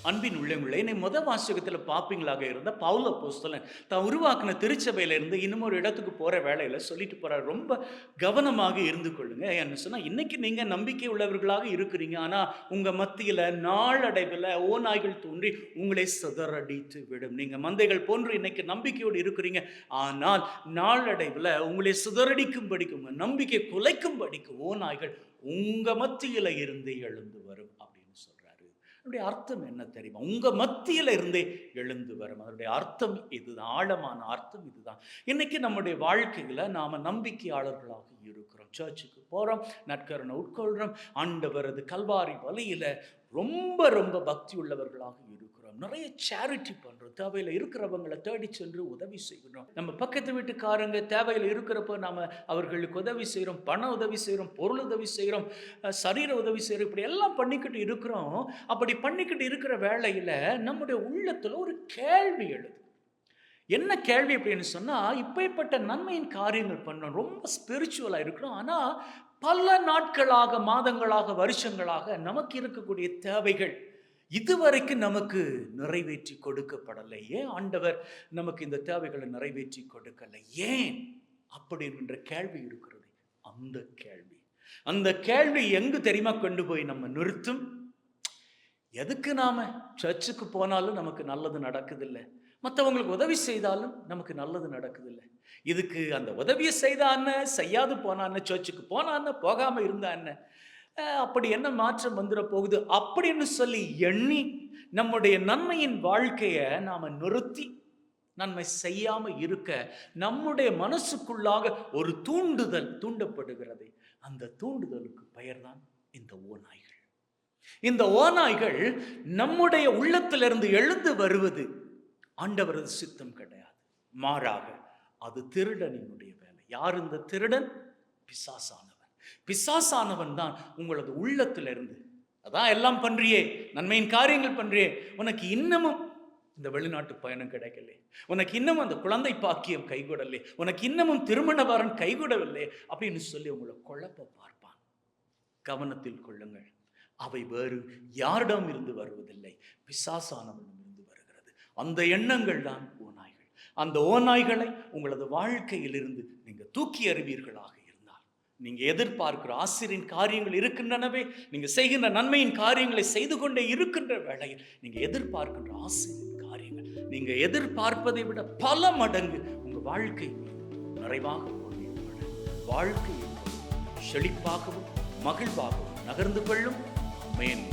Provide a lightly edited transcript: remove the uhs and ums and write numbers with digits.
அன்பின் உள்ளங்களே, என்னை வாசகத்தில் பார்ப்பீங்களாக இருந்த பவுல் அப்போஸ்தலன் தான் உருவாக்கின திருச்சபையில இருந்து இன்னும் ஒரு இடத்துக்கு போற வேளையில சொல்லிட்டு போறார். ரொம்ப கவனமாக இருந்து கொள்ளுங்க. என்ன சொன்னா, இன்னைக்கு நீங்க நம்பிக்கை உள்ளவர்களாக இருக்கிறீங்க. ஆனா உங்க மத்தியில நாளடைவில் ஓநாய்கள் தோன்றி உங்களை சிதறடித்து விடும். நீங்க மந்தைகள் போன்று இன்னைக்கு நம்பிக்கையோடு இருக்கிறீங்க. ஆனால் நாளடைவில் உங்களை சிதறடிக்கும்படிக்கு, உங்க நம்பிக்கை குலைக்கும்படிக்கு ஓநாய்கள் உங்க மத்தியில இருந்து எழுந்து வரும் அப்படின்னு சொல்றாரு. அதனுடைய அர்த்தம் என்ன தெரியுமா? உங்க மத்தியில இருந்தே எழுந்து வரும். அதனுடைய அர்த்தம் இதுதான், ஆழமான அர்த்தம் இதுதான். இன்னைக்கு நம்முடைய வாழ்க்கையில நாம நம்பிக்கையாளர்களாக இருக்கிறோம். சர்ச்சுக்கு போறோம், நற்கரணை உட்கொள்றோம், ஆண்டவரது கல்வாரி வழியில ரொம்ப ரொம்ப பக்தி உள்ளவர்களாக இருக்கிறோம். நிறைய சேரிட்டி பண்றோம். தேவையில இருக்கிறவங்களை தேடி சென்று உதவி செய்கிறோம். நம்ம பக்கத்து வீட்டுக்காரங்க தேவையில இருக்கிறப்ப நாம அவர்களுக்கு உதவி செய்கிறோம், பண உதவி செய்கிறோம், பொருள் உதவி செய்கிறோம், சரீர உதவி செய்கிறோம். இப்படி எல்லாம் பண்ணிக்கிட்டு இருக்கிறோம். அப்படி பண்ணிக்கிட்டு இருக்கிற வேளையில நம்முடைய உள்ளத்துல ஒரு கேள்வி எழுது. என்ன கேள்வி அப்படின்னு சொன்னா, இப்பேற்பட்ட நன்மையின் காரியங்கள் பண்றோம், ரொம்ப ஸ்பிரிச்சுவலா இருக்கிறோம். ஆனா பல நாட்களாக, மாதங்களாக, வருஷங்களாக நமக்கு இருக்கக்கூடிய தேவைகள் இதுவரைக்கும் நமக்கு நிறைவேற்றி கொடுக்கப்படலை. ஏன் ஆண்டவர் நமக்கு இந்த தேவைகளை நிறைவேற்றி கொடுக்கலை? ஏன் அப்படி என்ற கேள்வி இருக்கிறது. அந்த கேள்வி எங்கு தெரியுமா கொண்டு போய் நம்ம நிறுத்தும்? எதுக்கு நாம சர்ச்சுக்கு போனாலும் நமக்கு நல்லது நடக்குதில்லை, மற்றவங்களுக்கு உதவி செய்தாலும் நமக்கு நல்லது நடக்குதில்லை. இதுக்கு அந்த உதவியை செய்தான்னு, செய்யாது போனான்னு, சர்ச்சுக்கு போனான்னு, போகாம இருந்தான்னு, அப்படி என்ன மாற்றம் வந்துட போகுது அப்படின்னு சொல்லி எண்ணி நம்முடைய நன்மையின் வாழ்க்கையை நாம நிறுத்தி நன்மை செய்யாம இருக்க நம்முடைய மனசுக்குள்ளாக ஒரு தூண்டப்படுகிறது. அந்த தூண்டுதலுக்கு பெயர்தான் இந்த ஓநாய்கள். இந்த ஓநாய்கள் நம்முடைய உள்ளத்திலிருந்து எழுந்து வருவது ஆண்டவரது சித்தம் கிடையாது. மாறாக அது திருடனினுடைய வேலை. யார் இந்த திருடன்? பிசாசானவன் தான் உங்களது உள்ளத்திலிருந்து, அதான் எல்லாம் பண்றியே, நன்மையின் காரியங்கள் பண்றியே, உனக்கு இன்னமும் இந்த வெளிநாட்டு பயணம் கிடைக்கல, உனக்கு இன்னமும் அந்த குழந்தை பாக்கியம் கைகூடலே, உனக்கு இன்னமும் திருமண வரன் கைகூடவில்லை அப்படின்னு சொல்லி உங்களை குழப்ப பார்ப்பான். கவனத்தில் கொள்ளுங்கள், அவை வேறு யாரிடம் இருந்து வருவதில்லை, பிசாசானவனிடம் இருந்து வருகிறது. அந்த எண்ணங்கள் தான் ஓநாய்கள். அந்த ஓநாய்களை உங்களது வாழ்க்கையிலிருந்து நீங்க தூக்கி அறிவீர்களாக இருந்தால், நீங்க எதிர்பார்க்கிற ஆசிரியின் காரியங்கள் இருக்கின்றனவே, நீங்க செய்கின்ற நன்மையின் காரியங்களை செய்து கொண்டே இருக்கின்ற வேளையில் நீங்க எதிர்பார்க்கின்ற ஆசிரியின் காரியங்கள் நீங்க எதிர்பார்ப்பதை விட பல மடங்கு உங்க வாழ்க்கை நிறைவாக வாழ்க்கை செழிப்பாகவும் மகிழ்வாகவும் நகர்ந்து கொள்ளும். ஆமென்.